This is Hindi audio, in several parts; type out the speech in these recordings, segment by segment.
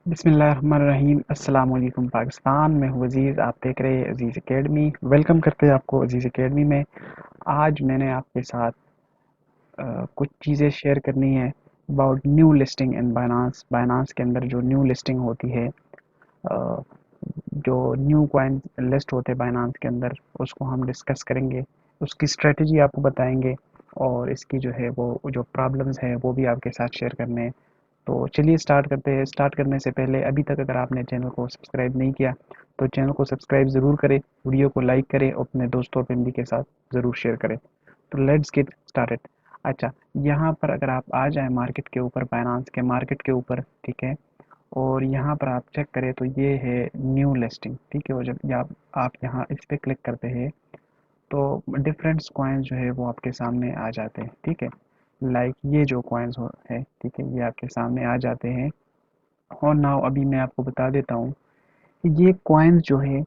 बिस्मिल्लाहिर्रहमानिर्रहीम। अस्सलाम वालेकुम पाकिस्तान। मैं हूँ अज़ीज़, आप देख रहे हैं अज़ीज़ एकेडमी। वेलकम करते हैं आपको अज़ीज़ एकेडमी में। आज मैंने आपके साथ कुछ चीज़ें शेयर करनी है about new listing in Binance. Binance के अंदर जो न्यू लिस्टिंग होती है, अ, जो न्यू कॉइन लिस्ट होते हैं बाइनांस के अंदर, उसको हम डिस्कस करेंगे। उसकी स्ट्रेटजी आपको बताएंगे और इसकी जो है वो जो प्रॉब्लम्स है वो भी आपके साथ शेयर करने हैं। तो चलिए स्टार्ट करते हैं। स्टार्ट करने से पहले अभी तक अगर आपने चैनल को सब्सक्राइब नहीं किया तो चैनल को सब्सक्राइब ज़रूर करें, वीडियो को लाइक करें और अपने दोस्तों और फैमिली के साथ ज़रूर शेयर करें। तो लेट्स गेट स्टार्टेड। अच्छा, यहाँ पर अगर आप आ जाएं मार्केट के ऊपर, बाइनांस के मार्केट के ऊपर, ठीक है, और यहाँ पर आप चेक करें तो ये है न्यू लिस्टिंग, ठीक है। और जब आप यहाँ इस पर क्लिक करते हैं तो डिफरेंट्स कॉइन्स जो है वो आपके सामने आ जाते हैं, ठीक है। लाइक ये जो कॉइन्स है, ठीक है, ये आपके सामने आ जाते हैं। और नाउ अभी मैं आपको बता देता हूँ कि ये कॉइन्स जो है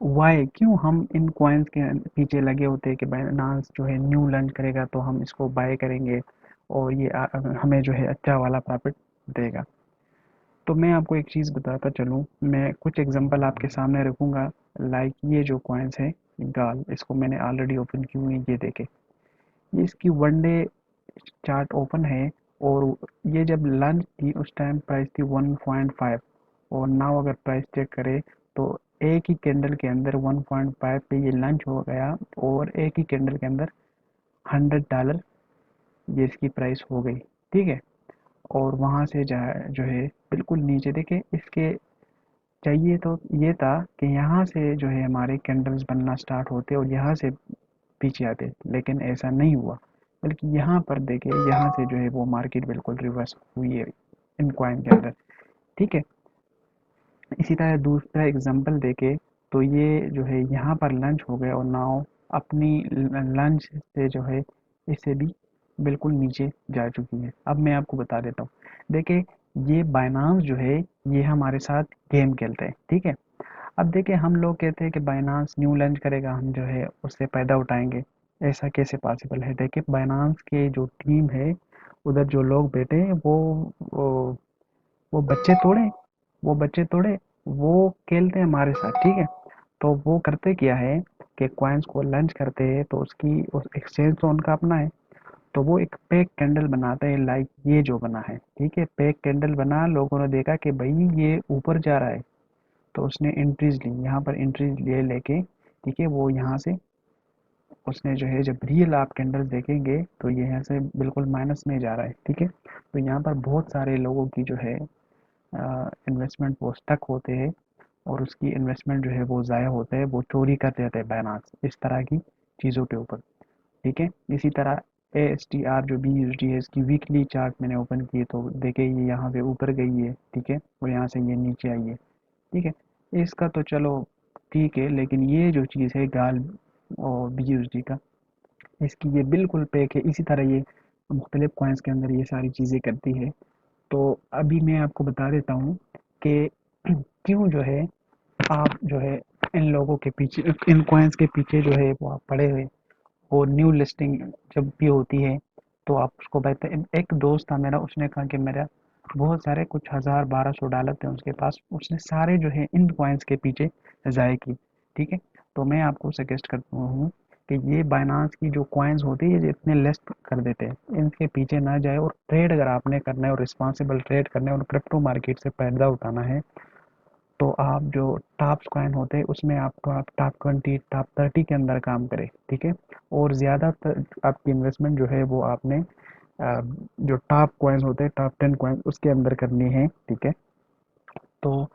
वाई, क्यों हम इन कॉइन्स के पीछे लगे होते हैं कि बाइनांस जो है न्यू लॉन्च करेगा तो हम इसको बाय करेंगे और ये हमें जो है अच्छा वाला प्रॉफिट देगा। तो मैं आपको एक चीज़ बताता चलूँ, मैं कुछ एग्जांपल आपके सामने रखूँगा। लाइक ये जो कॉइन्स है गाल, इसको मैंने ऑलरेडी ओपन की हुई है, ये देखे। ये इसकी वन डे चार्ट ओपन है और ये जब लॉन्च थी उस टाइम प्राइस थी 1.5, और नाउ अगर प्राइस चेक करें तो एक ही कैंडल के अंदर 1.5 पे ये लॉन्च हो गया और एक ही कैंडल के अंदर $100 ये इसकी प्राइस हो गई, ठीक है। और वहाँ से जो है बिल्कुल नीचे देखे इसके चाहिए तो ये था कि यहाँ से जो है हमारे कैंडल्स बनना स्टार्ट होते और यहाँ से पीछे आते, लेकिन ऐसा नहीं हुआ। बल्कि यहाँ पर देखिए, यहाँ से जो है वो मार्केट बिल्कुल रिवर्स हुई है इन कॉइन के अंदर, ठीक है। इसी तरह दूसरा एग्जांपल देखे तो ये जो है यहाँ पर लंच हो गया और नाउ अपनी लंच से जो है इससे भी बिल्कुल नीचे जा चुकी है। अब मैं आपको बता देता हूँ, देखिए ये बाइनांस जो है ये हमारे साथ गेम खेलते हैं, ठीक है। अब देखिए हम लोग कहते हैं कि बाइनांस न्यू लॉन्च करेगा, हम जो है उससे फ़ायदा उठाएंगे। ऐसा कैसे पॉसिबल है? देखिए बाइनांस के जो टीम है, उधर जो लोग बैठे हैं वो वो बच्चे तोड़े वो बच्चे तोड़े वो खेलते हैं हमारे साथ, ठीक है। तो वो करते क्या है कि कॉइन्स को लॉन्च करते हैं तो उसकी उस एक्सचेंज तो उनका अपना है, तो वो एक पेक कैंडल बनाते हैं। लाइक ये जो बना है, ठीक है, पेक कैंडल बना, लोगों ने देखा कि भाई ये ऊपर जा रहा है तो उसने एंट्रीज ली, यहाँ पर एंट्रीज ले लेके, ठीक है, वो यहाँ से उसने जो है जब रियल आप कैंडल्स देखेंगे तो ये यहाँ से बिल्कुल माइनस में जा रहा है, ठीक है। तो यहाँ पर बहुत सारे लोगों की जो है इन्वेस्टमेंट वो स्टक होते हैं और उसकी इन्वेस्टमेंट जो है वो ज़ाया होता है, वो चोरी कर देते हैं बाइनांस इस तरह की चीज़ों के ऊपर, ठीक है। इसी तरह ASTR जो BUSD है, इसकी वीकली चार्ट मैंने ओपन की है तो देखे ये यहाँ से ऊपर गई है, ठीक है, और यहाँ से ये नीचे आई है, ठीक है। इसका तो चलो ठीक है, लेकिन ये जो चीज़ है गाल और BUSD का, इसकी ये बिल्कुल पैक है। इसी तरह ये मुख्तलिफ कॉइन्स के अंदर ये सारी चीज़ें करती है। तो अभी मैं आपको बता देता हूँ कि क्यों जो है आप जो है इन लोगों के पीछे, इन कॉइन्स के पीछे जो है वो आप पड़े हुए। वो न्यू लिस्टिंग जब भी होती है तो आप उसको बेहतर, एक दोस्त था मेरा, उसने कहा कि मेरा बहुत सारे कुछ हज़ार 1200 डॉलर थे उसके पास, उसने सारे जो है इन कॉइन्स के पीछे ज़ाय की, ठीक है। तो मैं आपको सजेस्ट करता हूँ कि ये बाइनांस की जो कॉइन्स होती है ये इतने लिस्ट कर देते हैं, इनके पीछे ना जाए। और ट्रेड अगर आपने करना है और रिस्पॉन्सिबल ट्रेड करना है और क्रिप्टो मार्केट से फ़ायदा उठाना है तो आप जो टॉप कॉइन होते हैं उसमें आपको आप टॉप 20 टॉप 30 के अंदर काम करें, ठीक है। और ज़्यादातर आपकी इन्वेस्टमेंट जो है वो आपने जो टॉप कॉइन्स होते हैं टॉप 10 कॉइन उसके अंदर करनी है, ठीक है। तो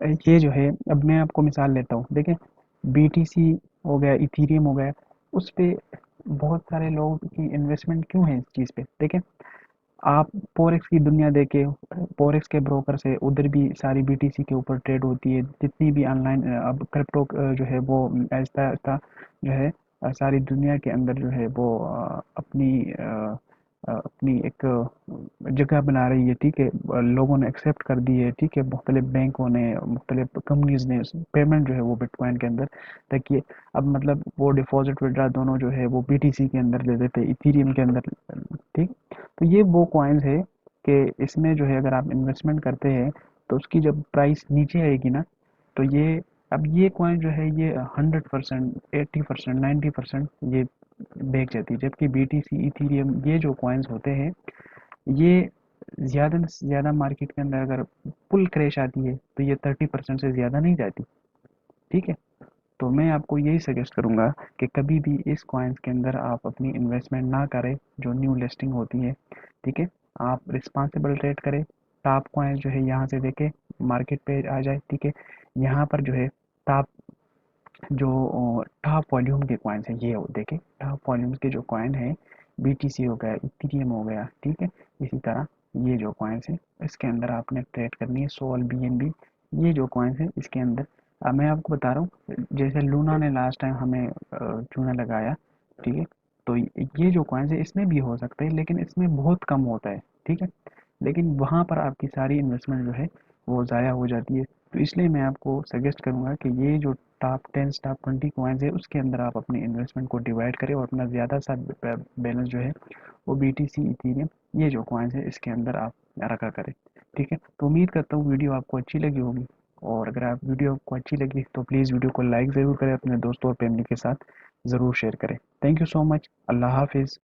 ये जो है, अब मैं आपको मिसाल लेता हूँ, देखें BTC हो गया, इथीरियम हो गया, उस पे बहुत सारे लोगों की इन्वेस्टमेंट क्यों है इस चीज़ पे? देखें आप फोरेक्स की दुनिया देखे, फोरेक्स के ब्रोकर से उधर भी सारी BTC के ऊपर ट्रेड होती है, जितनी भी ऑनलाइन अब क्रिप्टो जो है वो ऐसा ऐसा जो है सारी दुनिया के अंदर जो है वो अपनी एक जगह बना रही है, ठीक है। लोगों ने एक्सेप्ट कर दी है, ठीक है, मुख्तलिफ बैंकों ने, मुख्तलिफ कंपनीज ने पेमेंट जो है वो बिटकॉइन के अंदर तक ये, अब मतलब वो डिपॉजिट विड्रा दोनों जो है वो BTC के अंदर दे देते इथीरियम के अंदर, ठीक। तो ये वो कॉइन्स है कि इसमें जो है अगर आप इन्वेस्टमेंट करते हैं तो उसकी जब प्राइस नीचे आएगी ना, तो ये अब ये कॉइन जो है ये 100%, 80%, 90% ये बेच जाती है। जबकि BTC, इथीरियम, ये जो कॉइन्स होते हैं, ये ज़्यादा से ज़्यादा मार्केट के अंदर अगर फुल क्रैश आती है तो ये 30% से ज़्यादा नहीं जाती। ठीक है, तो मैं आपको यही सजेस्ट करूंगा कि कभी भी इस कॉइन्स के अंदर आप अपनी इन्वेस्टमेंट ना करें जो न्यू लिस्टिंग होती है। ठीक है, आप रिस्पॉन्सिबल ट्रेड करें। टॉप कॉइन्स जो है यहाँ से देखे मार्केट पे आ जाए। ठीक है, यहाँ पर जो है टॉप जो टॉप वॉल्यूम के कॉइन्स हैं ये देखें। टॉप वॉल्यूम्स के जो कॉइन है, BTC हो गया, इथीरियम हो गया। ठीक है, इसी तरह ये जो कॉइन्स हैं इसके अंदर आपने ट्रेड करनी है। सोल, BNB, ये जो कॉइन्स हैं इसके अंदर अब मैं आपको बता रहा हूँ, जैसे लूना ने लास्ट टाइम हमें चूना लगाया। ठीक है, तो ये जो कॉइन्स है इसमें भी हो सकता है लेकिन इसमें बहुत कम होता है। ठीक है, लेकिन वहाँ पर आपकी सारी इन्वेस्टमेंट जो है वो ज़ाया हो जाती है। तो इसलिए मैं आपको सजेस्ट करूँगा कि ये जो टॉप 10 टॉप 20 कॉइन्स है उसके अंदर आप अपनी इन्वेस्टमेंट को डिवाइड करें और अपना ज़्यादा सा बैलेंस जो है वो BTC, इथीरियम, ये जो कॉइन्स है इसके अंदर आप रखा करें। ठीक है, तो उम्मीद करता हूँ वीडियो आपको अच्छी लगी होगी, और अगर आप वीडियो आपको अच्छी लगी तो प्लीज़ वीडियो को लाइक ज़रूर करें, अपने दोस्तों और फैमिली के साथ ज़रूर शेयर करें। Thank you so much. अल्लाह हाफिज़।